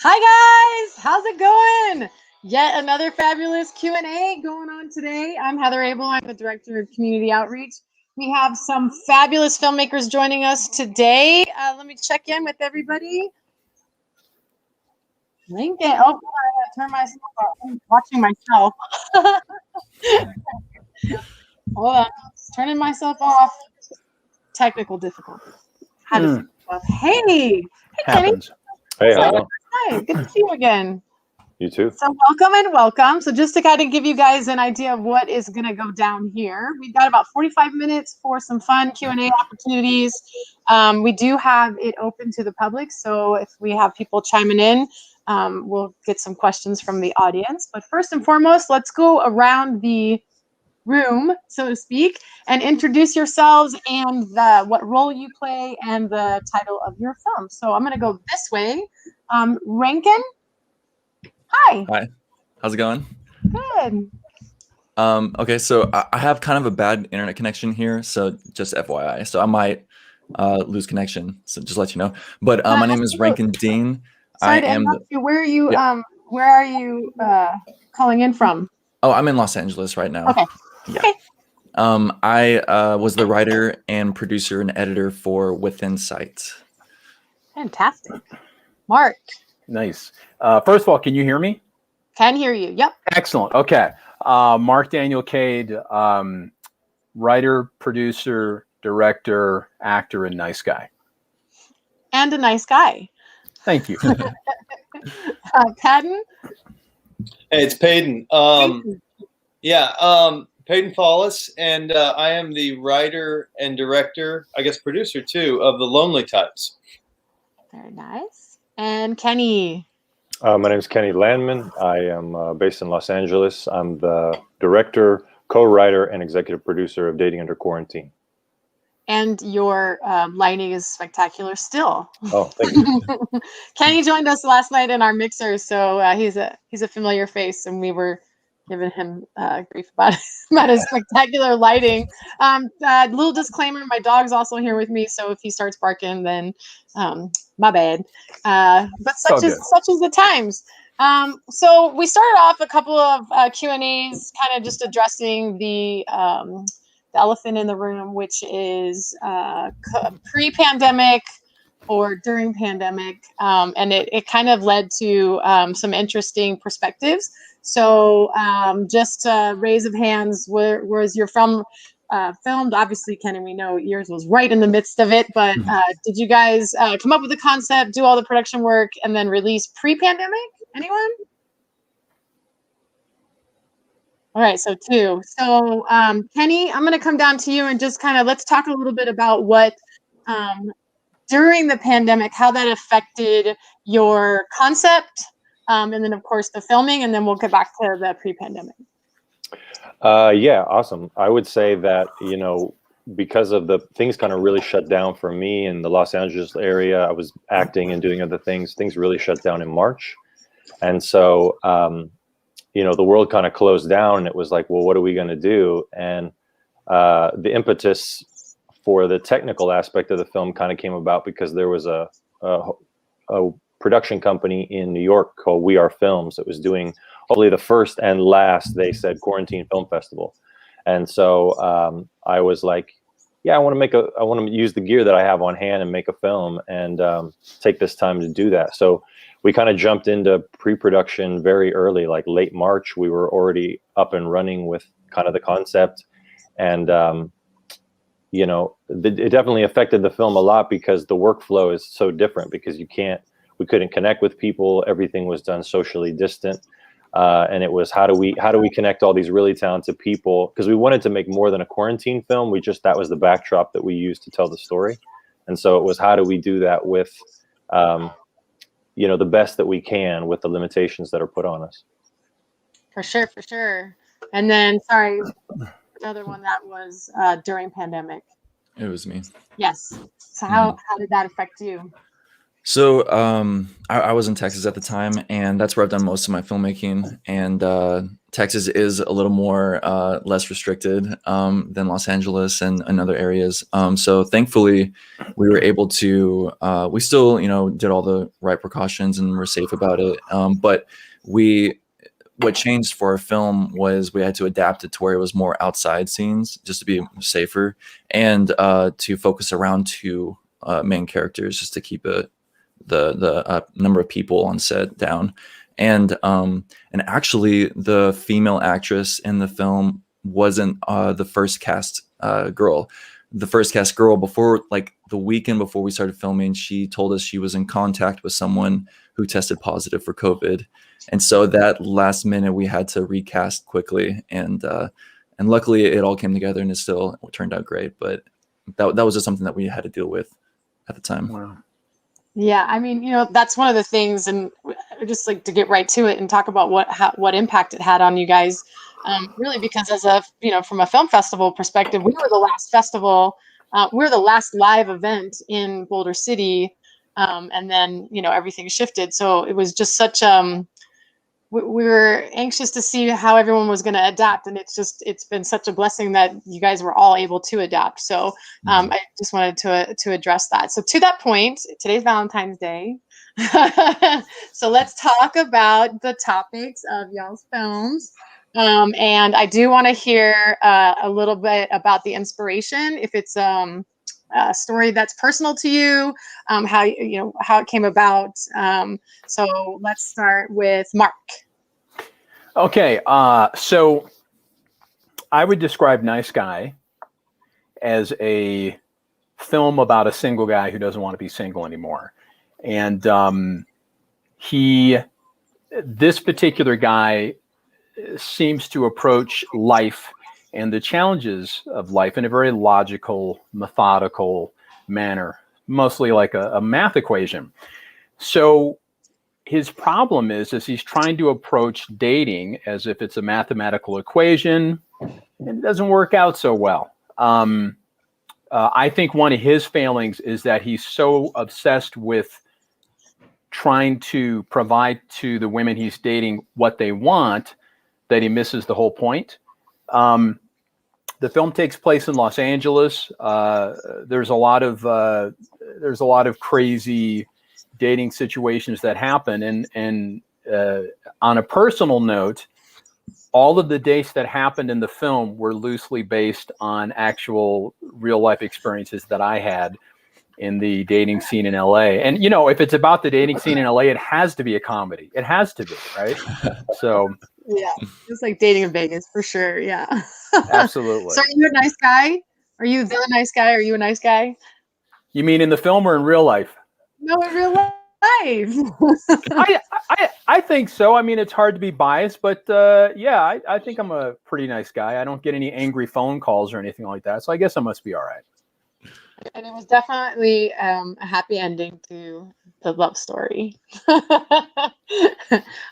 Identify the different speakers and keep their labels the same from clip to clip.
Speaker 1: Hi guys, how's it going? Yet another fabulous Q&A going on today. I'm Heather Abel. I'm the Director of Community Outreach. We have some fabulous filmmakers joining us today. Let me check in with everybody. Lincoln. Oh, I gotta turn myself off. I'm watching myself. Hold on. Turning myself off. Technical difficulties. Had to fix myself. Hey Kenny.
Speaker 2: Happens.
Speaker 3: Hey, how's it going?
Speaker 1: Hi, good to see you again.
Speaker 3: You too.
Speaker 1: So welcome and welcome. So just to kind of give you guys an idea of what is going to go down here, we've got about 45 minutes for some fun Q&A opportunities. We do have it open to the public, so if we have people chiming in, we'll get some questions from the audience. But first and foremost, let's go around the room, so to speak, and introduce yourselves and what role you play and the title of your film. So I'm going to go this way. Rankin? Hi.
Speaker 4: Hi, how's it going?
Speaker 1: Good.
Speaker 4: Okay, so I have kind of a bad internet connection here, so just FYI. So I might lose connection, so just let you know. But my name is Rankin Dean.
Speaker 1: Sorry to interrupt you. Where are you? Where are you calling in from?
Speaker 4: Oh, I'm in Los Angeles right now.
Speaker 1: Okay.
Speaker 4: Yeah.
Speaker 1: Okay.
Speaker 4: I was the writer and producer and editor for Within Sight.
Speaker 1: Fantastic. Mark.
Speaker 2: Nice. First of all, can you hear me?
Speaker 1: Can hear you. Yep.
Speaker 2: Excellent. Okay. Mark Daniel Cade, writer, producer, director, actor, and nice guy.
Speaker 1: And a nice guy.
Speaker 2: Thank you.
Speaker 1: Patton?
Speaker 5: Hey, it's Payton. Payton Follis, and I am the writer and director, I guess producer too, of The Lonely Types.
Speaker 1: Very nice. And Kenny?
Speaker 3: My name is Kenny Landman. I am based in Los Angeles. I'm the director, co-writer, and executive producer of Dating Under Quarantine. And
Speaker 1: your lighting is spectacular still.
Speaker 3: Oh, thank you.
Speaker 1: Kenny joined us last night in our mixer, so he's a familiar face, and we were giving him grief about his spectacular lighting. Little disclaimer: my dog's also here with me, so if he starts barking, then my bad. But such is the times. So we started off a couple of Q&As, kind of just addressing the elephant in the room, which is pre-pandemic or during pandemic, and it kind of led to some interesting perspectives. So just raise of hands, where was your film filmed? Obviously, Kenny, we know yours was right in the midst of it, but did you guys come up with the concept, do all the production work, and then release pre-pandemic? Anyone? All right, so two. So Kenny, I'm going to come down to you and just kind of let's talk a little bit about what during the pandemic, how that affected your concept, and then of course the filming, and then we'll get back to the pre-pandemic.
Speaker 3: Yeah, awesome. I would say that, because of the things kind of really shut down for me in the Los Angeles area, I was acting and doing other things. Things really shut down in March. And so, the world kind of closed down, and it was like, well, what are we going to do? And the impetus for the technical aspect of the film kind of came about because there was a production company in New York called We Are Films that was doing hopefully the first and last, they said, quarantine film festival. And so I was like, yeah, I want to use the gear that I have on hand and make a film and take this time to do that. So we kind of jumped into pre-production very early, like late March. We were already up and running with kind of the concept. And, it definitely affected the film a lot because the workflow is so different because we couldn't connect with people. Everything was done socially distant. And it was, how do we connect all these really talented people? Because we wanted to make more than a quarantine film. That was the backdrop that we used to tell the story. And so it was, how do we do that with, the best that we can with the limitations that are put on us.
Speaker 1: For sure. And then, sorry, another one that was during pandemic.
Speaker 4: It was me.
Speaker 1: Yes. So how did that affect you?
Speaker 4: So I was in Texas at the time, and that's where I've done most of my filmmaking. And Texas is a little more less restricted than Los Angeles and other areas. So thankfully, we were able to. We still, did all the right precautions and were safe about it. But what changed for our film was we had to adapt it to where it was more outside scenes, just to be safer, and to focus around two main characters, just to keep it the number of people on set down. And actually the female actress in the film wasn't the first cast girl. The first cast girl, before, like the weekend before we started filming, she told us she was in contact with someone who tested positive for COVID. And so that last minute we had to recast quickly, and luckily it all came together and it still turned out great. But that was just something that we had to deal with at the time.
Speaker 2: Wow.
Speaker 1: Yeah, I mean, that's one of the things, and I just like to get right to it and talk about what impact it had on you guys. Really, because from a film festival perspective, we were the last festival, we were the last live event in Boulder City, and then everything shifted. So it was just such we were anxious to see how everyone was going to adapt, and it's been such a blessing that you guys were all able to adapt. So I just wanted to address that. So to that point, today's Valentine's Day. So let's talk about the topics of y'all's films. And I do want to hear a little bit about the inspiration, if it's a story that's personal to you, how it came about. So let's start with Mark.
Speaker 2: Okay, so I would describe Nice Guy as a film about a single guy who doesn't want to be single anymore. And this particular guy seems to approach life and the challenges of life in a very logical, methodical manner, mostly like a math equation. So his problem is he's trying to approach dating as if it's a mathematical equation, and it doesn't work out so well. I think one of his failings is that he's so obsessed with trying to provide to the women he's dating what they want that he misses the whole point. The film takes place in Los Angeles. There's a lot of crazy dating situations that happen, and on a personal note, all of the dates that happened in the film were loosely based on actual real life experiences that I had in the dating scene in LA. And if it's about the dating scene in LA, it has to be a comedy. It has to be, right? So
Speaker 1: yeah, it's like dating in Vegas for sure. Yeah.
Speaker 2: Absolutely.
Speaker 1: So are you a nice guy? Are you the nice guy? Are you a nice guy?
Speaker 2: You mean in the film or in real life?
Speaker 1: No, in real life.
Speaker 2: I think so. I mean, it's hard to be biased, but yeah, I think I'm a pretty nice guy. I don't get any angry phone calls or anything like that, so I guess I must be all right.
Speaker 1: And it was definitely a happy ending to the love story.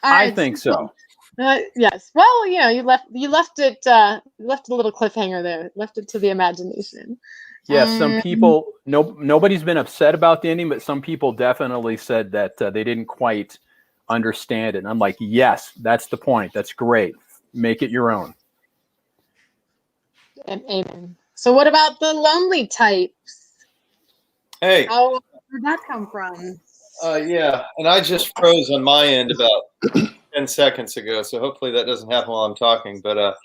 Speaker 2: I think so.
Speaker 1: Yes. Well, you left it a little cliffhanger there. Left it to the imagination.
Speaker 2: Yeah, some people, nobody's been upset about the ending, but some people definitely said that they didn't quite understand it. And I'm like, yes, that's the point. That's great. Make it your own.
Speaker 1: And amen. So what about the lonely types?
Speaker 5: Hey.
Speaker 1: How did that come from?
Speaker 5: Yeah, and I just froze on my end about 10 seconds ago, so hopefully that doesn't happen while I'm talking. But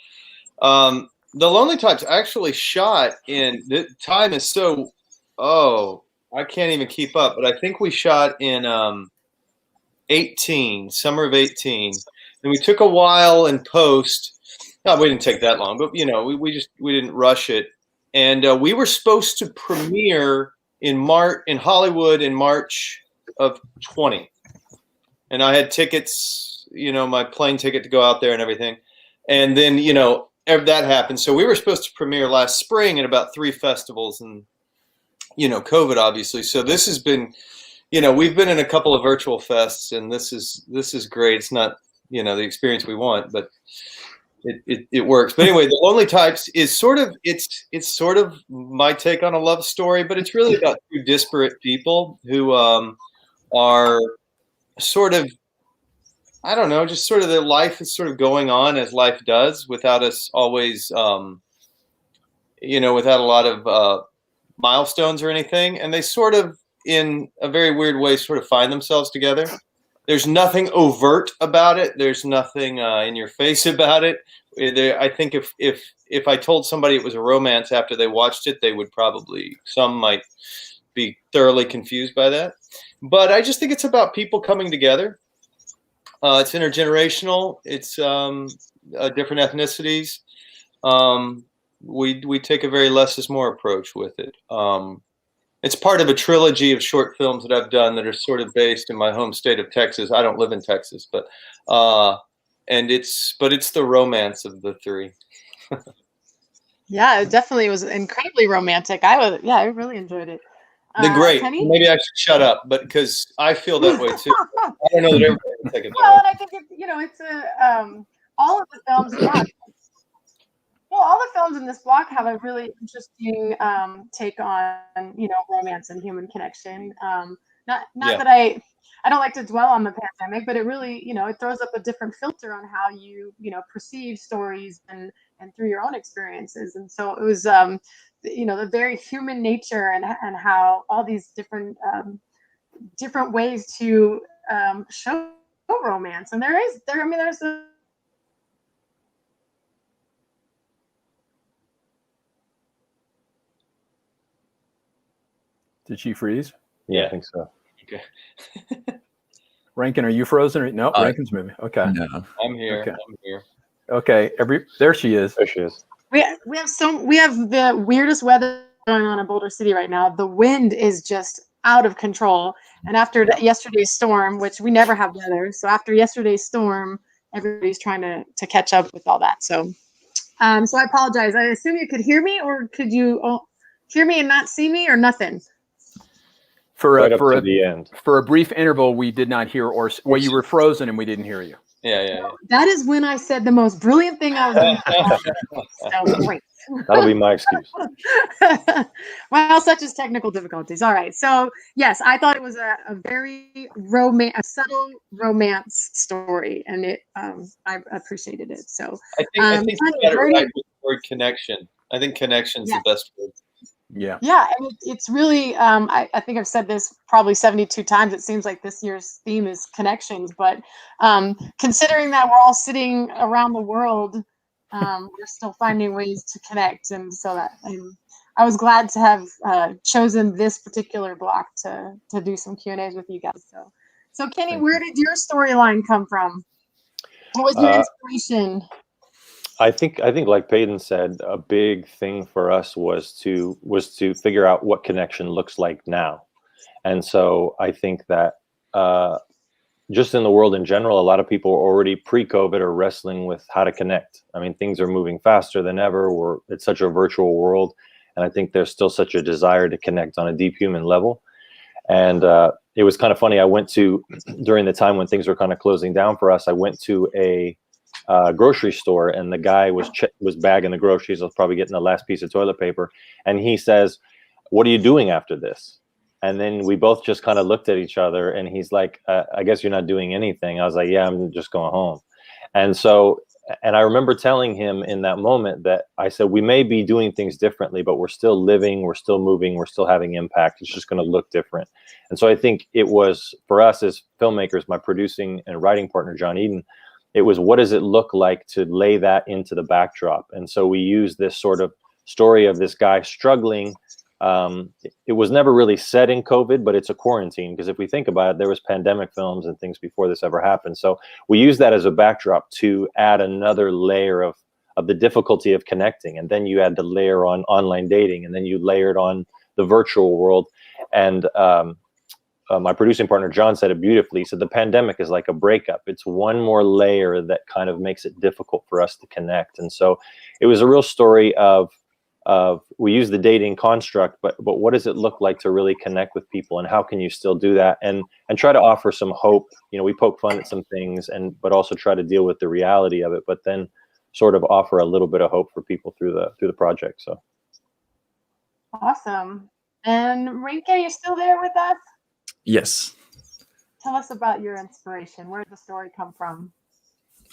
Speaker 5: the Lonely Types actually shot in, the time is so, I can't even keep up, but I think we shot in summer of 18. And we took a while in post. No, we didn't take that long, but we didn't rush it. And we were supposed to premiere in Hollywood in March of 20. And I had tickets, my plane ticket to go out there and everything. And then, that happened. So we were supposed to premiere last spring at about 3 festivals, and COVID obviously. So this has been, we've been in a couple of virtual fests, and this is great. It's not the experience we want, but it works. But anyway, The Lonely Types is sort of it's sort of my take on a love story, but it's really about 2 disparate people who are sort of, I don't know, just sort of their life is sort of going on as life does without us always, without a lot of milestones or anything. And they sort of, in a very weird way, sort of find themselves together. There's nothing overt about it. There's nothing in your face about it. I think if I told somebody it was a romance after they watched it, they would probably, some might be thoroughly confused by that. But I just think it's about people coming together. It's intergenerational. It's different ethnicities. We take a very less is more approach with it. It's part of a trilogy of short films that I've done that are sort of based in my home state of Texas. I don't live in Texas, but it's the romance of the three.
Speaker 1: Yeah, it definitely was incredibly romantic. I really enjoyed it.
Speaker 5: They're great.
Speaker 1: Kenny?
Speaker 5: Maybe I should shut up, but because I feel that way too. I don't know that everybody can take it that
Speaker 1: Well,
Speaker 5: way.
Speaker 1: and I think it's all of the films. Well, all the films in this block have a really interesting take on romance and human connection. Not
Speaker 5: Yeah.
Speaker 1: that I don't like to dwell on the pandemic, but it really it throws up a different filter on how you perceive stories and through your own experiences. And so it was the very human nature and how all these different ways to show romance. And there's a
Speaker 2: Did she freeze?
Speaker 3: Yeah, I think so.
Speaker 5: Okay.
Speaker 2: Rankin, are you frozen? Or no? Rankin's moving. Okay.
Speaker 4: No.
Speaker 5: I'm here.
Speaker 2: Okay.
Speaker 5: I'm here.
Speaker 2: Okay. There she is.
Speaker 3: There she is.
Speaker 1: We have the weirdest weather going on in Boulder City right now. The wind is just out of control. And after yesterday's storm, which we never have weather, so after yesterday's storm, everybody's trying to catch up with all that. So, so I apologize. I assume you could hear me, or could you hear me and not see me, or nothing?
Speaker 3: Right up to the end.
Speaker 2: For a brief interval, we did not hear, you were frozen and we didn't hear you.
Speaker 5: Yeah.
Speaker 1: That is when I said the most brilliant thing I was going to say. So great.
Speaker 3: That'll be my excuse.
Speaker 1: Well, such as technical difficulties. All right. So yes, I thought it was a very subtle romance story, and I appreciated it. So
Speaker 5: I think you got it right with the word connection. I think connection's the best word.
Speaker 2: Yeah.
Speaker 1: Yeah, and it's really I think I've said this probably 72 times. It seems like this year's theme is connections, but considering that we're all sitting around the world, we're still finding ways to connect, and so that I was glad to have chosen this particular block to do some Q&As with you guys. So Kenny, where did your storyline come from? What was your inspiration?
Speaker 3: I think like Peyton said, a big thing for us was to figure out what connection looks like now. And so I think that just in the world in general, a lot of people already pre-COVID are wrestling with how to connect. I mean, things are moving faster than ever. It's such a virtual world. And I think there's still such a desire to connect on a deep human level. And it was kind of funny. I went to, during the time when things were kind of closing down for us, I went to a grocery store, and the guy was bagging the groceries. I was probably getting the last piece of toilet paper, and he says, "What are you doing after this?" And then we both just kind of looked at each other, and he's like, "I guess you're not doing anything." I was like, "Yeah, I'm just going home." And so, and I remember telling him in that moment that I said, we may be doing things differently, but we're still living, we're still moving, we're still having impact. It's just going to look different. And so I think it was, for us as filmmakers, my producing and writing partner, John Eden, it was, what does it look like to lay that into the backdrop? And so we use this sort of story of this guy struggling. It was never really set in COVID, but it's a quarantine, because if we think about it, there was pandemic films and things before this ever happened. So we use that as a backdrop to add another layer of the difficulty of connecting. And then you add the layer on online dating, and then you layered on the virtual world. And my producing partner, John, said it beautifully. So the pandemic is like a breakup. It's one more layer that kind of makes it difficult for us to connect. And so it was a real story of we use the dating construct, but what does it look like to really connect with people, and how can you still do that, and try to offer some hope? You know, we poke fun at some things, but also try to deal with the reality of it, but then sort of offer a little bit of hope for people through the project. So
Speaker 1: awesome. And Rinke, are you still there with us?
Speaker 4: Yes.
Speaker 1: tell us about your inspiration. Where did the story come from?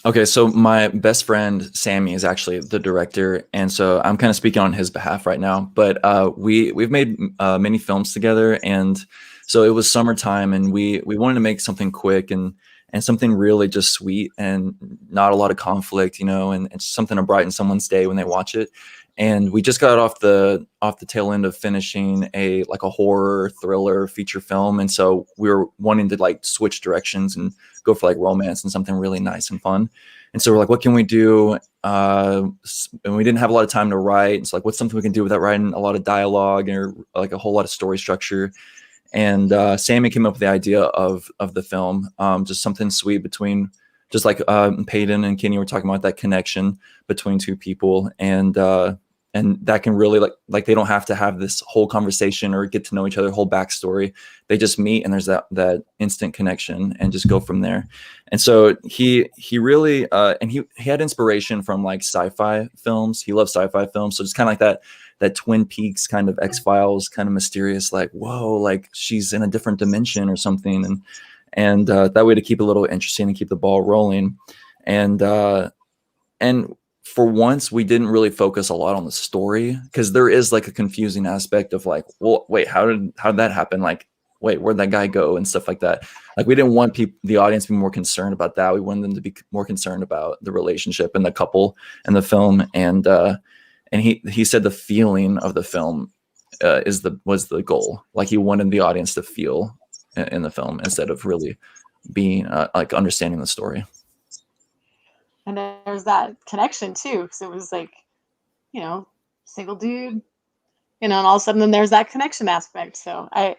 Speaker 4: Okay, so my best friend Sammy is actually the director, and so I'm kind of speaking on his behalf right now. But we've made many films together, and so it was summertime, and we wanted to make something quick and something really just sweet and not a lot of conflict, you know, and it's something to brighten someone's day when they watch it. And we just got off the tail end of finishing a horror thriller feature film, and so we were wanting to like switch directions and go for like romance and something really nice and fun. And so we're like, what can we do? And we didn't have a lot of time to write. It's like, what's something we can do without writing a lot of dialogue or like a whole lot of story structure? And Sammy came up with the idea of the film, just something sweet between, just like Peyton and Kenny were talking about, that connection between two people, and that can really like they don't have to have this whole conversation or get to know each other, whole backstory. They just meet and there's that instant connection and just go from there. And so he really and he had inspiration from like sci-fi films. He loves sci-fi films, so it's kind of like that Twin Peaks kind of X-Files kind of mysterious, like, whoa, like she's in a different dimension or something, and that way to keep it a little interesting and keep the ball rolling. And for once, we didn't really focus a lot on the story, because there is like a confusing aspect of like, well, wait, how did that happen? Like, wait, where'd that guy go and stuff like that. Like, we didn't want the audience to be more concerned about that. We wanted them to be more concerned about the relationship and the couple and the film. And he said the feeling of the film was the goal. Like, he wanted the audience to feel in the film instead of really being like understanding the story.
Speaker 1: And there's that connection too, because it was like, you know, single dude, you know, and all of a sudden then there's that connection aspect. So I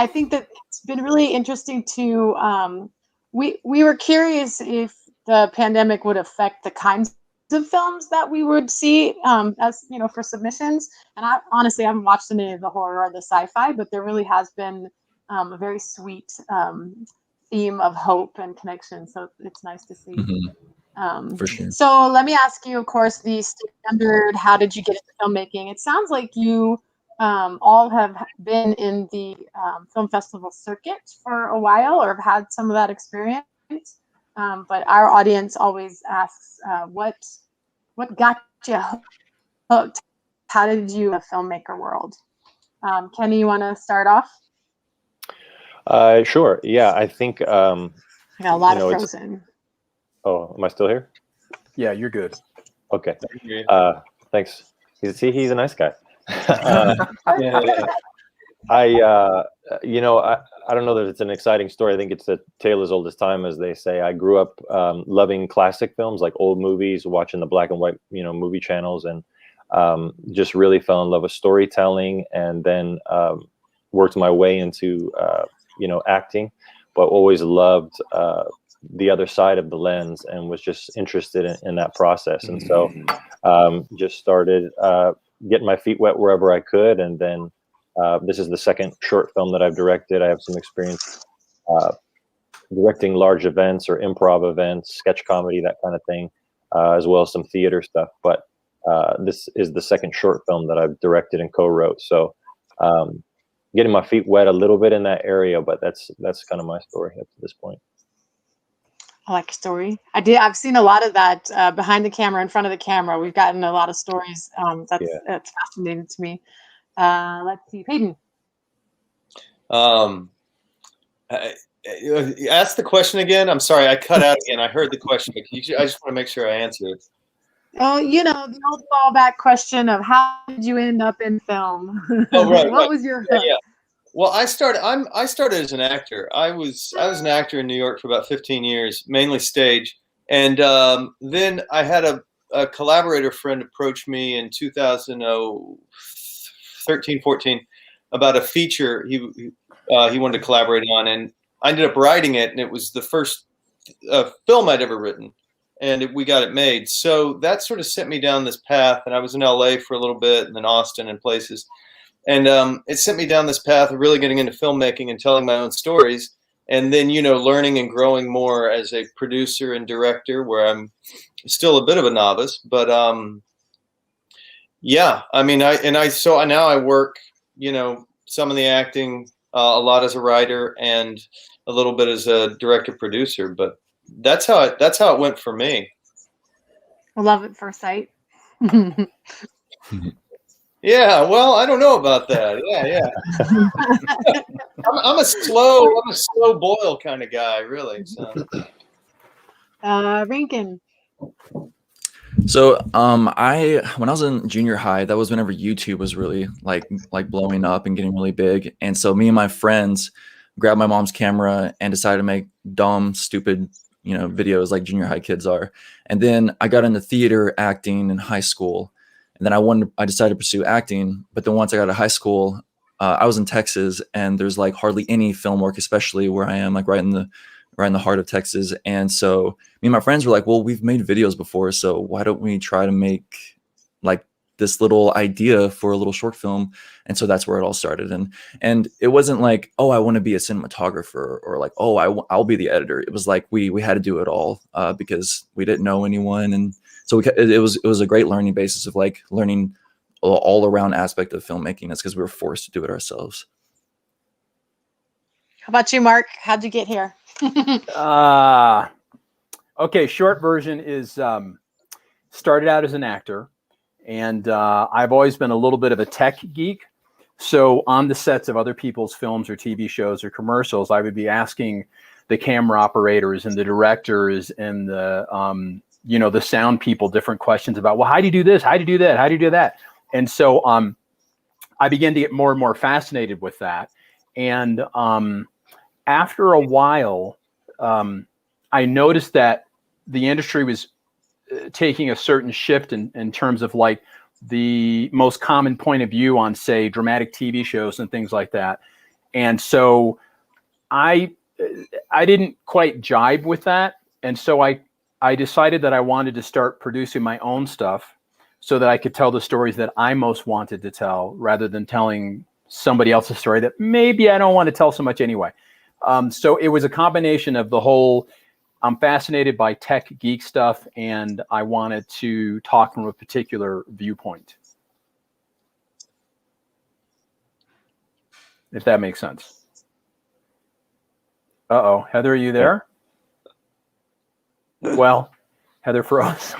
Speaker 1: think that it's been really interesting to we were curious if the pandemic would affect the kinds of films that we would see as, you know, for submissions. And I honestly haven't watched any of the horror or the sci-fi, but there really has been a very sweet theme of hope and connection. So it's nice to see.
Speaker 4: Mm-hmm. For sure.
Speaker 1: So let me ask you, of course, the standard, how did you get into filmmaking? It sounds like you all have been in the film festival circuit for a while or have had some of that experience. But our audience always asks, what got you hooked? How did you a filmmaker world? Kenny, you want to start off?
Speaker 3: Sure. Yeah, I think
Speaker 1: I got a lot of frozen.
Speaker 3: Oh, am I still here?
Speaker 2: Yeah, you're good.
Speaker 3: Okay. Thanks. He's a nice guy. I don't know that it's an exciting story. I think it's a tale as old as time, as they say. I grew up loving classic films, like old movies, watching the black and white, movie channels, and just really fell in love with storytelling, and then worked my way into, acting, but always loved the other side of the lens and was just interested in that process. And so just started getting my feet wet wherever I could. And then this is the second short film that I've directed. I have some experience directing large events or improv events, sketch comedy, that kind of thing, as well as some theater stuff. But this is the second short film that I've directed and co-wrote. So getting my feet wet a little bit in that area, but that's kind of my story up to this point.
Speaker 1: I like your story. I've seen a lot of that behind the camera, in front of the camera. We've gotten a lot of stories. That's fascinating to me. Let's see, Peyton.
Speaker 5: Ask the question again. I'm sorry, I cut out again. I heard the question. I just want to make sure I answer it.
Speaker 1: Oh, the old fallback question of how did you end up in film?
Speaker 5: Oh, right.
Speaker 1: What was your hook?
Speaker 5: Yeah. Well, I started as an actor. I was an actor in New York for about 15 years, mainly stage. And then I had a collaborator friend approach me in 2013, 14 about a feature he wanted to collaborate on, and I ended up writing it, and it was the first film I'd ever written, and we got it made. So that sort of set me down this path, and I was in LA for a little bit, and then Austin and places. And it sent me down this path of really getting into filmmaking and telling my own stories. And then, learning and growing more as a producer and director, where I'm still a bit of a novice. But now I work, some of the acting, a lot as a writer. And a little bit as a director producer, but that's how it went for me.
Speaker 1: Love at first sight.
Speaker 5: Yeah, well, I don't know about that. Yeah. I'm a slow boil kind of guy, really. So.
Speaker 1: Rankin.
Speaker 4: So when I was in junior high, that was whenever YouTube was really like blowing up and getting really big. And so me and my friends grabbed my mom's camera and decided to make dumb, stupid, videos like junior high kids are. And then I got into theater acting in high school. And then I decided to pursue acting. But then once I got to high school, I was in Texas, and there's like hardly any film work, especially where I am, like right in the heart of Texas. And so me and my friends were like, well, we've made videos before, so why don't we try to make like this little idea for a little short film? And so that's where it all started. And it wasn't like, oh, I want to be a cinematographer, or like, oh, I'll be the editor. It was like we had to do it all because we didn't know anyone. And so it was a great learning basis of like learning all around aspect of filmmaking. That's because we were forced to do it ourselves.
Speaker 1: How about you, Mark? How'd you get here?
Speaker 2: Okay, short version is started out as an actor, and I've always been a little bit of a tech geek. So on the sets of other people's films or TV shows or commercials, I would be asking the camera operators and the directors and the the sound people different questions about, well, how do you do this? How do you do that? How do you do that? And so I began to get more and more fascinated with that. And after a while, I noticed that the industry was taking a certain shift in terms of like the most common point of view on, say, dramatic TV shows and things like that. And so I didn't quite jibe with that. And so I decided that I wanted to start producing my own stuff so that I could tell the stories that I most wanted to tell, rather than telling somebody else's story that maybe I don't want to tell so much anyway. So it was a combination of the whole, I'm fascinated by tech geek stuff, and I wanted to talk from a particular viewpoint. If that makes sense. Uh-oh, Heather, are you there? Well, Heather froze.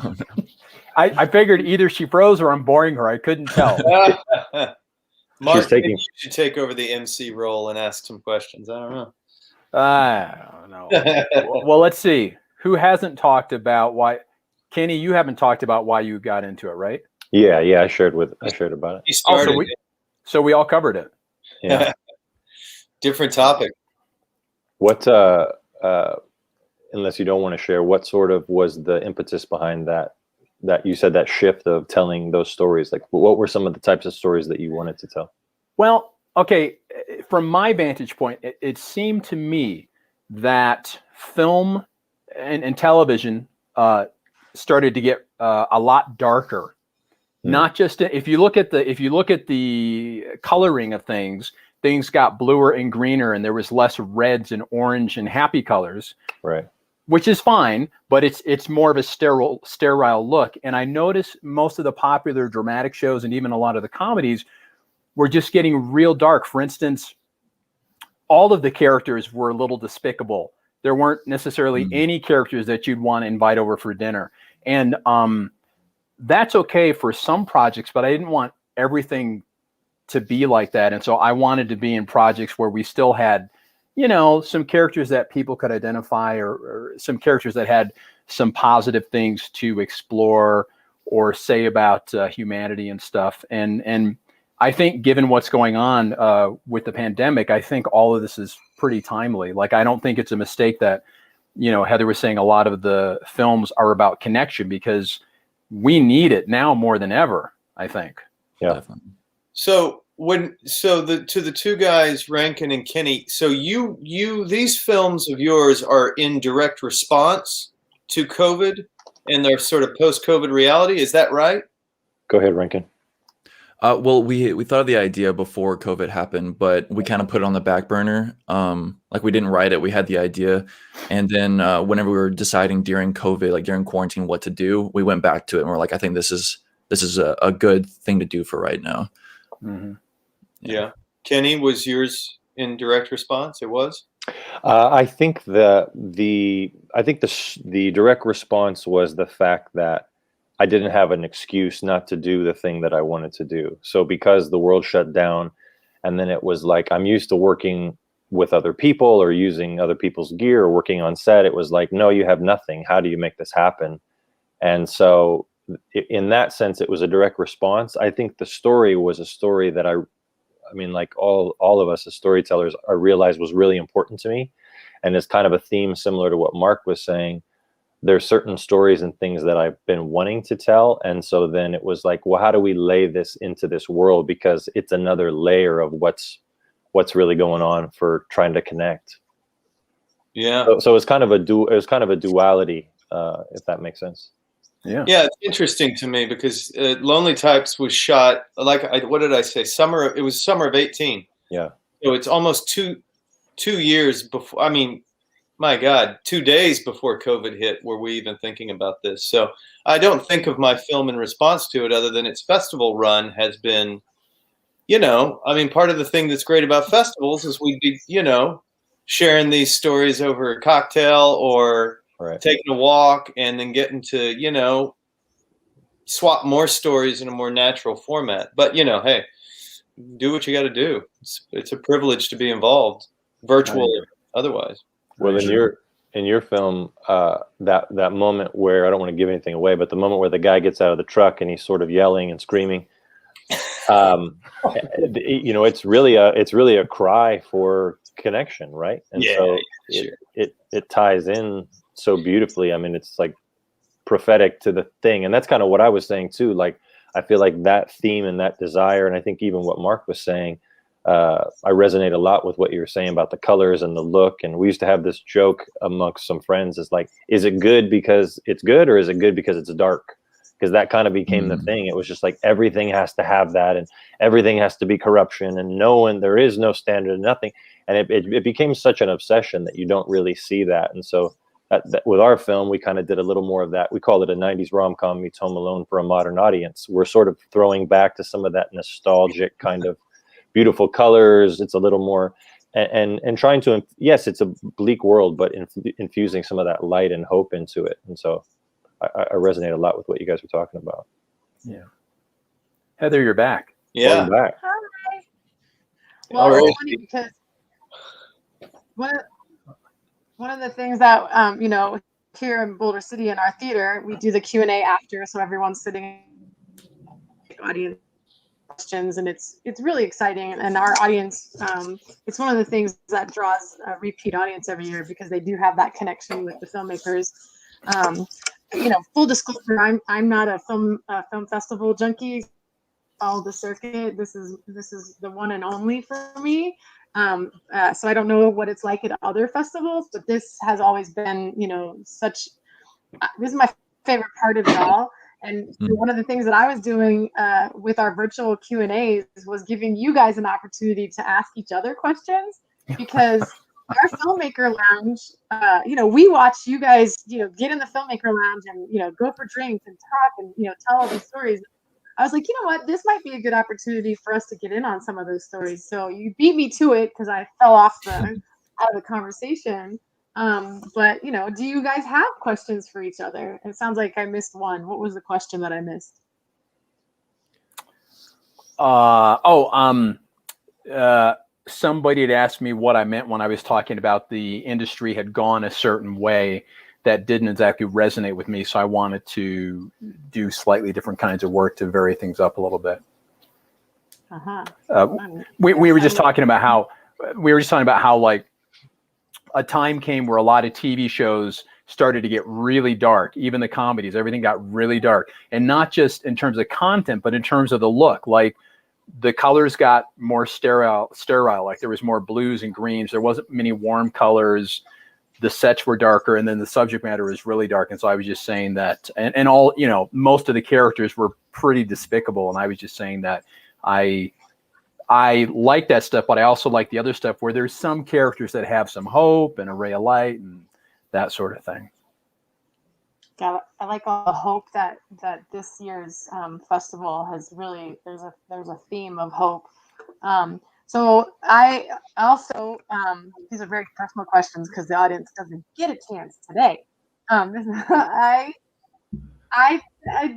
Speaker 4: Oh, no.
Speaker 2: I figured either she froze or I'm boring her. I couldn't tell.
Speaker 5: Mark, maybe you should take over the MC role and ask some questions. I don't know.
Speaker 2: I don't know. Well, let's see. Who hasn't talked about why? Kenny, you haven't talked about why you got into it, right?
Speaker 3: Yeah, I shared about it.
Speaker 5: He started.
Speaker 2: So we all covered it.
Speaker 3: Yeah.
Speaker 5: Different topic.
Speaker 3: What unless you don't want to share, what sort of was the impetus behind that you said, that shift of telling those stories? Like, what were some of the types of stories that you wanted to tell?
Speaker 2: Well, okay, from my vantage point, it seemed to me that film and television started to get a lot darker. Not just if you look at the coloring of things got bluer and greener, and there was less reds and orange and happy colors.
Speaker 3: Right.
Speaker 2: Which is fine, but it's more of a sterile look. And I noticed most of the popular dramatic shows and even a lot of the comedies were just getting real dark. For instance, all of the characters were a little despicable. There weren't necessarily any characters that you'd want to invite over for dinner. And that's okay for some projects, but I didn't want everything to be like that. And so I wanted to be in projects where we still had, some characters that people could identify, or some characters that had some positive things to explore or say about humanity and stuff. And I think given what's going on with the pandemic, I think all of this is pretty timely. Like, I don't think it's a mistake that, Heather was saying a lot of the films are about connection, because we need it now more than ever, I think.
Speaker 3: Yeah.
Speaker 4: Definitely.
Speaker 5: So to the two guys, Rankin and Kenny, so these films of yours are in direct response to COVID and their sort of post-COVID reality. Is that right?
Speaker 3: Go ahead, Rankin.
Speaker 4: Well, we thought of the idea before COVID happened, but we kind of put it on the back burner. Like, we didn't write it. We had the idea. And then whenever we were deciding during COVID, like during quarantine, what to do, we went back to it and we're like, I think this is a good thing to do for right now.
Speaker 2: Mm-hmm.
Speaker 5: Yeah. Kenny, was yours in direct response? It was?
Speaker 3: I think the direct response was the fact that I didn't have an excuse not to do the thing that I wanted to do. So because the world shut down, and then it was like I'm used to working with other people or using other people's gear or working on set. It was like, no, you have nothing. How do you make this happen? And so in that sense, it was a direct response. I think the story was a story that I mean, like all of us as storytellers, I realized was really important to me. And it's kind of a theme similar to what Mark was saying. There's certain stories and things that I've been wanting to tell. And so then it was like, well, how do we lay this into this world? Because it's another layer of what's really going on for trying to connect.
Speaker 5: Yeah.
Speaker 3: So it's kind of a duality, if that makes sense.
Speaker 2: Yeah.
Speaker 5: Yeah, it's interesting to me because Lonely Types was shot what did I say? It was summer of 18.
Speaker 3: Yeah.
Speaker 5: So it's almost two years before. I mean, my God, 2 days before COVID hit were we even thinking about this. So I don't think of my film in response to it other than its festival run has been, I mean, part of the thing that's great about festivals is we'd be, sharing these stories over a cocktail or
Speaker 3: Right.
Speaker 5: taking a walk and then getting to, swap more stories in a more natural format. But, hey, do what you got to do. It's a privilege to be involved, virtual or otherwise.
Speaker 3: Well, in your film, that moment where I don't want to give anything away, but the moment where the guy gets out of the truck and he's sort of yelling and screaming, it's really a cry for connection, right? And so it ties in so beautifully. I mean, it's like prophetic to the thing, and that's kind of what I was saying too. Like, I feel like that theme and that desire, and I think even what Mark was saying, I resonate a lot with what you were saying about the colors and the look. And we used to have this joke amongst some friends: is like, is it good because it's good, or is it good because it's dark? Because that kind of became the thing. It was just like everything has to have that, and everything has to be corruption, and there is no standard, nothing. And it became such an obsession that you don't really see that. And so that with our film, we kind of did a little more of that. We call it a 90s rom-com meets Home Alone for a modern audience. We're sort of throwing back to some of that nostalgic kind of beautiful colors. It's a little more and trying to, yes, it's a bleak world, but infusing some of that light and hope into it. And so I resonate a lot with what you guys were talking about.
Speaker 2: Yeah. Heather, you're back.
Speaker 5: Yeah.
Speaker 3: Welcome back.
Speaker 1: Hi. Well, it's funny because one of the things that here in Boulder City in our theater, we do the Q&A after, so everyone's sitting in the audience questions, and it's really exciting. And our audience, it's one of the things that draws a repeat audience every year because they do have that connection with the filmmakers. Full disclosure, I'm not a film festival junkie. Follow the circuit. This is the one and only for me. So I don't know what it's like at other festivals, but this has always been, this is my favorite part of it all. And one of the things that I was doing with our virtual Q&As was giving you guys an opportunity to ask each other questions, because our Filmmaker Lounge, we watch you guys, get in the Filmmaker Lounge and, go for drinks and talk and, tell all these stories. I was like, you know what, this might be a good opportunity for us to get in on some of those stories. So you beat me to it because I fell off out of the conversation. But do you guys have questions for each other? It sounds like I missed one. What was the question that I missed?
Speaker 2: Somebody had asked me what I meant when I was talking about the industry had gone a certain way that didn't exactly resonate with me. So I wanted to do slightly different kinds of work to vary things up a little bit. We were just talking about how like a time came where a lot of TV shows started to get really dark. Even the comedies, everything got really dark, and not just in terms of content, but in terms of the look. Like the colors got more sterile. Like there was more blues and greens. There wasn't many warm colors. The sets were darker, and then the subject matter was really dark. And so I was just saying that, and all, most of the characters were pretty despicable. And I was just saying that I like that stuff, but I also like the other stuff where there's some characters that have some hope and a ray of light and that sort of thing.
Speaker 1: Yeah, I like all the hope that this year's festival has really, there's a theme of hope. So I also, these are very personal questions because the audience doesn't get a chance today. I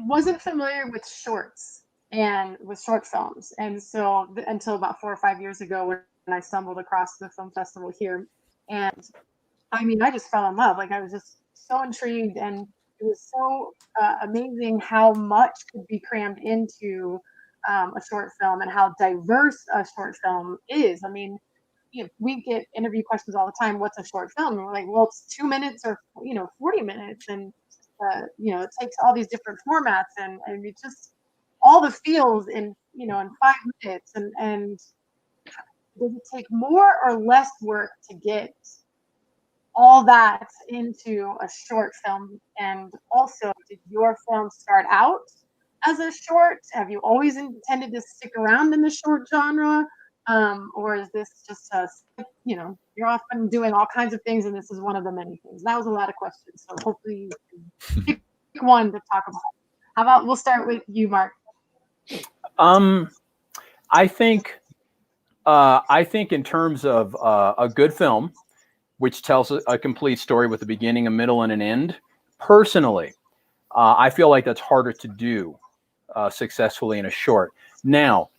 Speaker 1: wasn't familiar with shorts and with short films, and so until about 4 or 5 years ago when I stumbled across the film festival here, and I mean I just fell in love. Like I was just so intrigued, and it was so amazing how much could be crammed into a short film and how diverse a short film is. I mean, we get interview questions all the time. What's a short film? And we're like, well, it's 2 minutes or 40 minutes, and it takes all these different formats, and it just all the feels in 5 minutes. And does it take more or less work to get all that into a short film? And also, did your film start out as a short? Have you always intended to stick around in the short genre? Or is this just you're often doing all kinds of things and this is one of the many things? That was a lot of questions. So hopefully you can pick one to talk about. How about we'll start with you, Mark?
Speaker 2: I think in terms of a good film, which tells a complete story with a beginning, a middle, and an end, personally, I feel like that's harder to do successfully in a short. Now,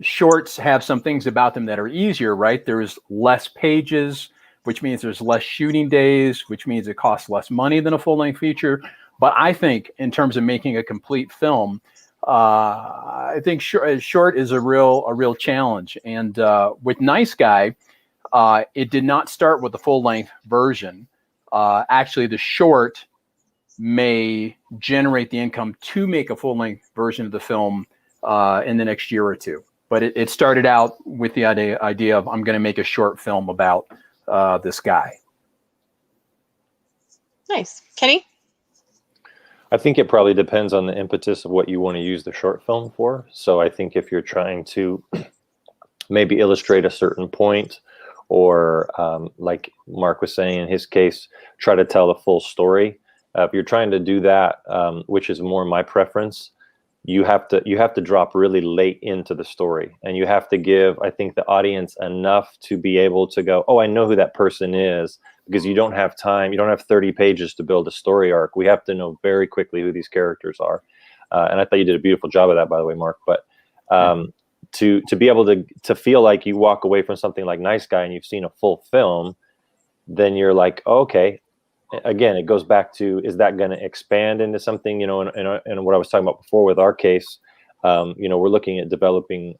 Speaker 2: shorts have some things about them that are easier, right? There's less pages, which means there's less shooting days, which means it costs less money than a full-length feature. But I think in terms of making a complete film, I think short is a real challenge. And with Nice Guy, it did not start with the full-length version. Actually, the short may generate the income to make a full-length version of the film in the next year or two. But it started out with the idea of I'm going to make a short film about this guy.
Speaker 1: Nice. Kenny?
Speaker 3: I think it probably depends on the impetus of what you want to use the short film for. So I think if you're trying to maybe illustrate a certain point, or like Mark was saying in his case, try to tell the full story. If you're trying to do that, which is more my preference, you have to drop really late into the story, and you have to give, I think, the audience enough to be able to go, oh, I know who that person is, because you don't have time. You don't have 30 pages to build a story arc. We have to know very quickly who these characters are. And I thought you did a beautiful job of that, by the way, Mark. But to be able to feel like you walk away from something like Nice Guy and you've seen a full film, then you're like, oh, okay. Again, it goes back to, is that going to expand into something, and what I was talking about before with our case, we're looking at developing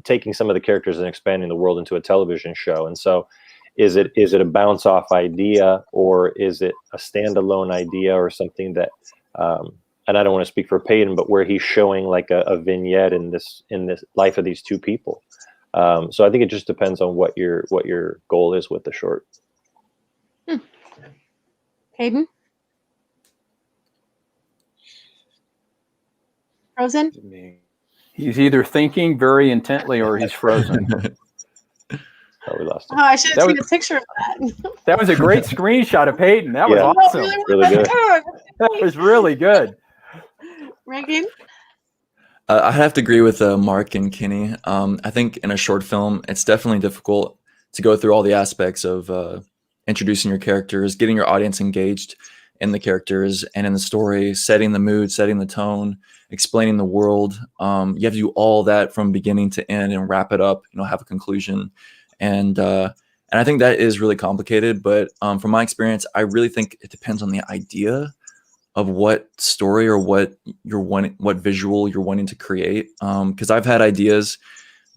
Speaker 3: taking some of the characters and expanding the world into a television show. And so is it a bounce off idea, or is it a standalone idea, or something that, and I don't want to speak for Peyton, but where he's showing like a vignette in this life of these two people. So I think it just depends on what your goal is with the short.
Speaker 1: Hayden? Frozen?
Speaker 2: He's either thinking very intently or he's frozen.
Speaker 3: Oh, we lost him.
Speaker 1: Oh, I should have seen a picture of that.
Speaker 2: That was a great screenshot of Peyton. That was awesome.
Speaker 3: Really good.
Speaker 2: That was really good.
Speaker 1: Rankin?
Speaker 4: I have to agree with Mark and Kenny. I think in a short film, it's definitely difficult to go through all the aspects of introducing your characters, getting your audience engaged in the characters and in the story, setting the mood, setting the tone, explaining the world. You have to do all that from beginning to end and wrap it up, have a conclusion. And I think that is really complicated. But from my experience, I really think it depends on the idea of what story or what visual you're wanting to create. Because I've had ideas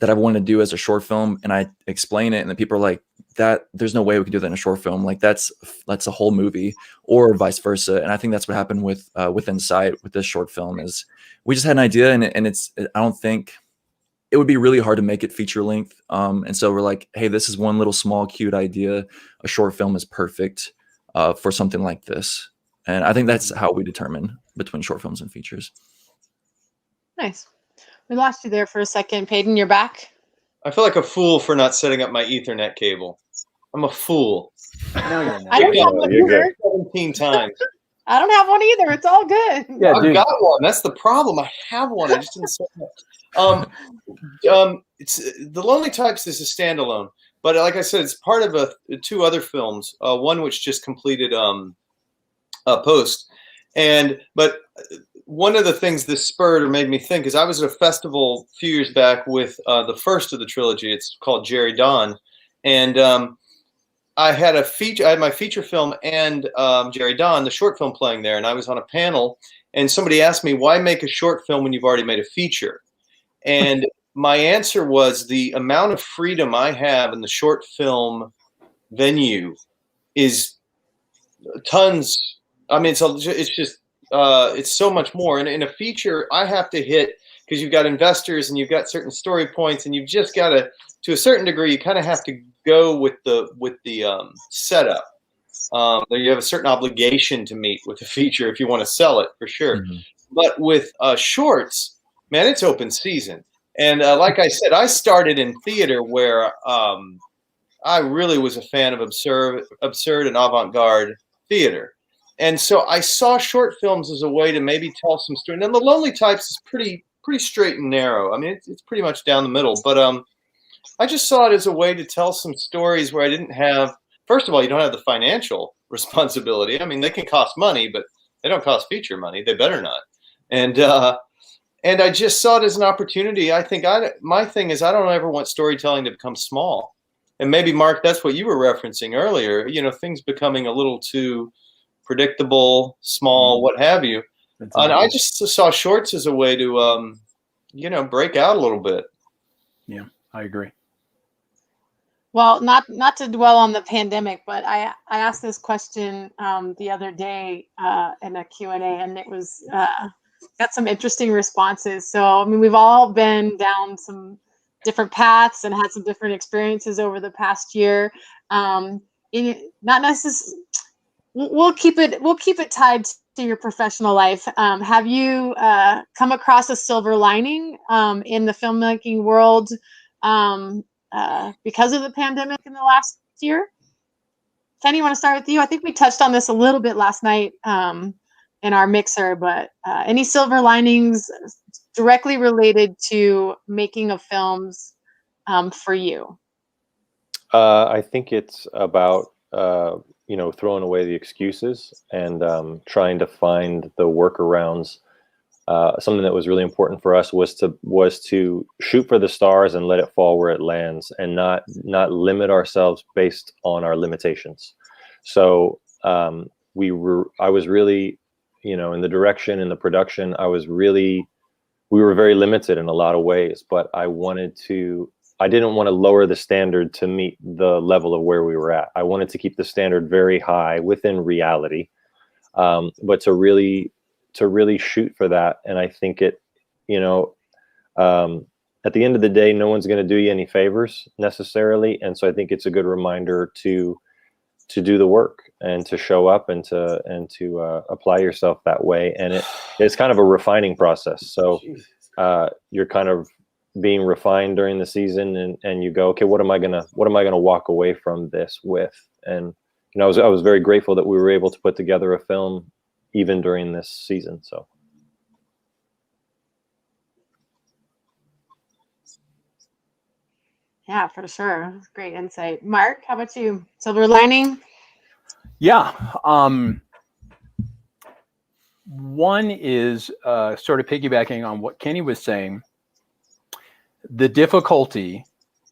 Speaker 4: that I wanted to do as a short film, and I explain it, and then people are like, "That there's no way we can do that in a short film. Like that's a whole movie," or vice versa. And I think that's what happened with Insight with this short film. Is we just had an idea, and I don't think it would be really hard to make it feature length. And so we're like, hey, this is one little small cute idea. A short film is perfect for something like this. And I think that's how we determine between short films and features.
Speaker 1: Nice. We lost you there for a second. Peyton, you're back.
Speaker 5: I feel like a fool for not setting up my Ethernet cable. I'm a fool.
Speaker 2: No, you're not.
Speaker 1: I don't have one either.
Speaker 5: 17 times.
Speaker 1: I don't have one either. It's all good.
Speaker 2: Yeah,
Speaker 5: I've
Speaker 2: dude.
Speaker 5: got one. That's the problem. I have one. I just didn't set it up. It's The Lonely Types is a standalone, but like I said, it's part of two other films. One which just completed post, but one of the things this spurred or made me think is I was at a festival a few years back with the first of the trilogy. It's called Jerry Don, and I had my feature film and Jerry Don, the short film, playing there, and I was on a panel, and somebody asked me, why make a short film when you've already made a feature? And my answer was, the amount of freedom I have in the short film venue is tons. I mean, it's just it's so much more. And in a feature, I have to hit, because you've got investors and you've got certain story points, and you've just got to a certain degree, you kind of have to go with the setup. You have a certain obligation to meet with the feature if you want to sell it, for sure. Mm-hmm. But with shorts, man, it's open season. And like I said, I started in theater, where I really was a fan of absurd and avant-garde theater. And so I saw short films as a way to maybe tell some story. And then The Lonely Types is pretty straight and narrow. I mean, it's pretty much down the middle. But I just saw it as a way to tell some stories where I didn't have, first of all, you don't have the financial responsibility. I mean, they can cost money, but they don't cost feature money. They better not. And I just saw it as an opportunity. I think my thing is, I don't ever want storytelling to become small. And maybe, Mark, that's what you were referencing earlier, things becoming a little too predictable, small, what have you. And I just saw shorts as a way to, break out a little bit.
Speaker 2: Yeah, I agree.
Speaker 1: Well, not to dwell on the pandemic, but I asked this question the other day in a Q&A, and it was got some interesting responses. So, I mean, we've all been down some different paths and had some different experiences over the past year. Not necessarily. We'll keep it tied to your professional life. Have you come across a silver lining in the filmmaking world because of the pandemic in the last year? Kenny, you want to start with you? I think we touched on this a little bit last night in our mixer, but any silver linings directly related to making of films for you?
Speaker 3: I think it's about throwing away the excuses and trying to find the workarounds. Something that was really important for us was to shoot for the stars and let it fall where it lands, and not limit ourselves based on our limitations. So I was really, in the direction, in the production, we were very limited in a lot of ways, but I didn't want to lower the standard to meet the level of where we were at. I wanted to keep the standard very high within reality, but to really shoot for that. And I think at the end of the day, no one's going to do you any favors necessarily. And so I think it's a good reminder to do the work and to show up and to apply yourself that way. And it's kind of a refining process. So you're kind of being refined during the season, and you go, okay, what am I gonna walk away from this with? And I was very grateful that we were able to put together a film even during this season. So
Speaker 1: yeah, for sure. Great insight. Mark, how about you? Silver lining?
Speaker 2: Yeah. One is sort of piggybacking on what Kenny was saying. The difficulty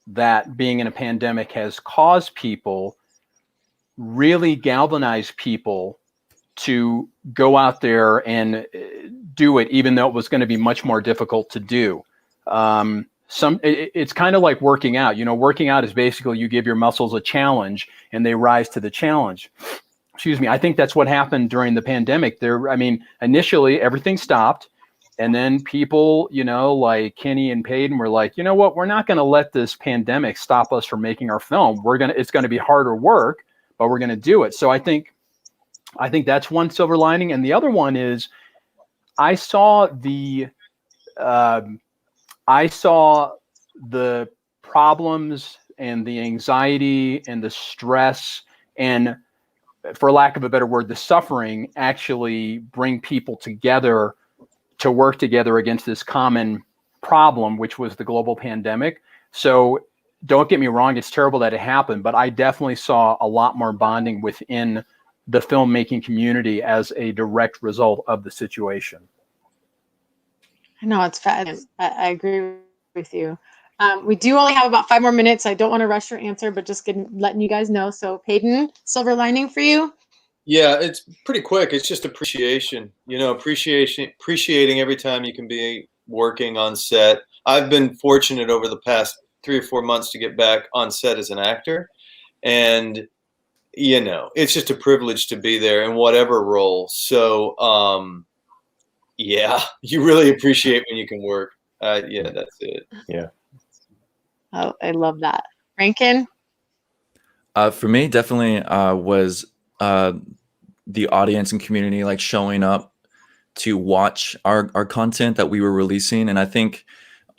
Speaker 2: that being in a pandemic has caused people, really galvanized people to go out there and do it, even though it was going to be much more difficult to do. It's kind of like working out. Working out is basically you give your muscles a challenge and they rise to the challenge. Excuse me. I think that's what happened during the pandemic. Initially everything stopped. And then people, like Kenny and Peyton were like, you know what, we're not going to let this pandemic stop us from making our film. It's going to be harder work, but we're going to do it. So I think that's one silver lining. And the other one is I saw the problems and the anxiety and the stress and, for lack of a better word, the suffering actually bring people together to work together against this common problem, which was the global pandemic. So don't get me wrong, it's terrible that it happened, but I definitely saw a lot more bonding within the filmmaking community as a direct result of the situation.
Speaker 1: No, it's fabulous. I agree with you. We do only have about 5 more minutes. I don't want to rush your answer, but just letting you guys know. So Peyton, silver lining for you?
Speaker 5: Yeah, it's pretty quick. It's just appreciation, appreciating every time you can be working on set. I've been fortunate over the past 3 or 4 months to get back on set as an actor. And, it's just a privilege to be there in whatever role. So, yeah, you really appreciate when you can work. Yeah, that's it.
Speaker 3: Yeah.
Speaker 1: Oh, I love that. Rankin?
Speaker 4: For me, definitely was the audience and community like showing up to watch our content that we were releasing. And I think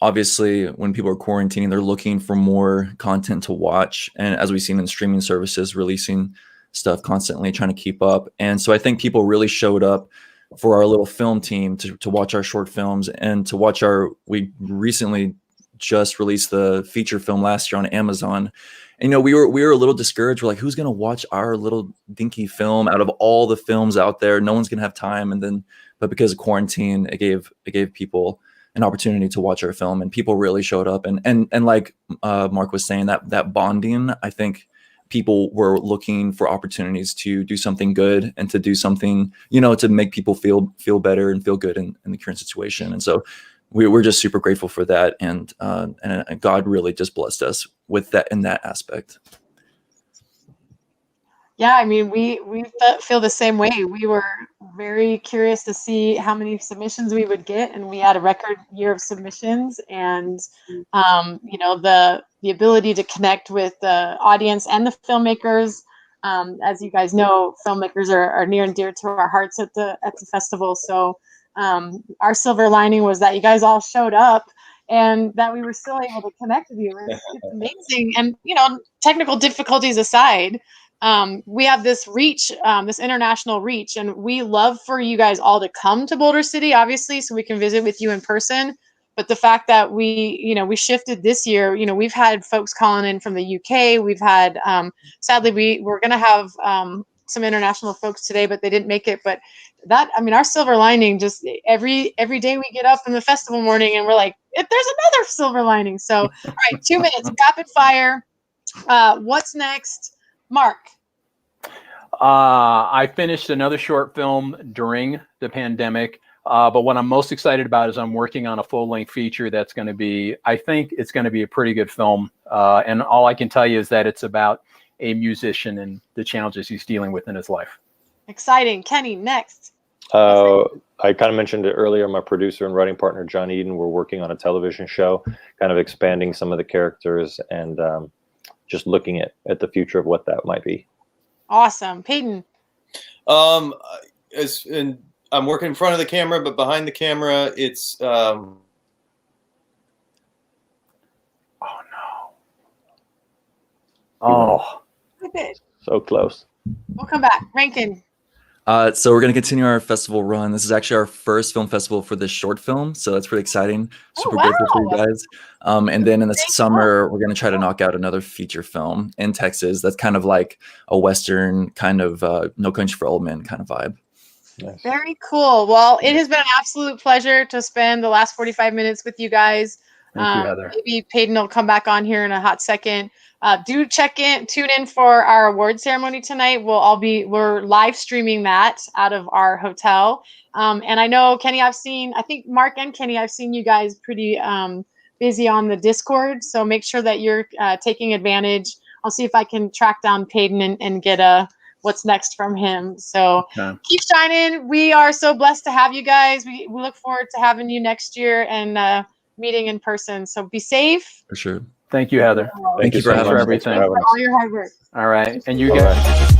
Speaker 4: obviously when people are quarantining, they're looking for more content to watch. And as we've seen in streaming services, releasing stuff constantly, trying to keep up. And so I think people really showed up for our little film team to watch our short films and to watch we recently just released the feature film last year on Amazon. And, we were a little discouraged. We're like, who's going to watch our little dinky film out of all the films out there? No one's going to have time. But because of quarantine, it gave people an opportunity to watch our film, and people really showed up. And like Mark was saying, that bonding, I think people were looking for opportunities to do something good and to do something, to make people feel better and feel good in the current situation. And so we're just super grateful for that. And God really just blessed us with that in that aspect.
Speaker 1: Yeah, I mean, we feel the same way. We were very curious to see how many submissions we would get, and we had a record year of submissions. And the ability to connect with the audience and the filmmakers. As you guys know, filmmakers are near and dear to our hearts at the festival. So our silver lining was that you guys all showed up, and that we were still able to connect with you. It's amazing. And technical difficulties aside, we have this reach, this international reach, and we love for you guys all to come to Boulder City, obviously, so we can visit with you in person. But the fact that we shifted this year, we've had folks calling in from the UK. We've had, sadly, we're going to have some international folks today, but they didn't make it. But our silver lining, just every day we get up in the festival morning and we're like, there's another silver lining. So, all right, 2 minutes, rapid fire. What's next? Mark.
Speaker 2: I finished another short film during the pandemic. But what I'm most excited about is I'm working on a full-length feature that's going to be, I think it's going to be a pretty good film. And all I can tell you is that it's about a musician and the challenges he's dealing with in his life.
Speaker 1: Exciting. Kenny, next.
Speaker 3: I kind of mentioned it earlier. My producer and writing partner, John Eden, we're working on a television show, kind of expanding some of the characters and just looking at the future of what that might be.
Speaker 1: Awesome. Peyton.
Speaker 5: I'm working in front of the camera, but behind the camera, it's.
Speaker 2: Oh no! Oh,
Speaker 3: so close.
Speaker 1: We'll come back. Rankin.
Speaker 4: So we're going to continue our festival run. This is actually our first film festival for this short film, so that's pretty exciting. Super grateful for you guys. And then in the summer, we're going to try to knock out another feature film in Texas. That's kind of like a Western kind of No Country for Old Men kind of vibe.
Speaker 3: Nice.
Speaker 1: Very cool. Well, it has been an absolute pleasure to spend the last 45 minutes with you guys.
Speaker 2: thank you, Heather.
Speaker 1: Maybe Peyton will come back on here in a hot second. Do tune in for our award ceremony tonight. We're live streaming that out of our hotel. And I know Kenny, I think Mark and Kenny, I've seen you guys pretty busy on the Discord. So make sure that you're taking advantage. I'll see if I can track down Peyton and get what's next from him. So keep shining. We are so blessed to have you guys. We look forward to having you next year and meeting in person. So be safe.
Speaker 4: For sure.
Speaker 2: Thank you, Heather.
Speaker 3: Thank you
Speaker 2: so much for
Speaker 3: much.
Speaker 2: everything.
Speaker 1: For all your hard work.
Speaker 2: All right. And you guys.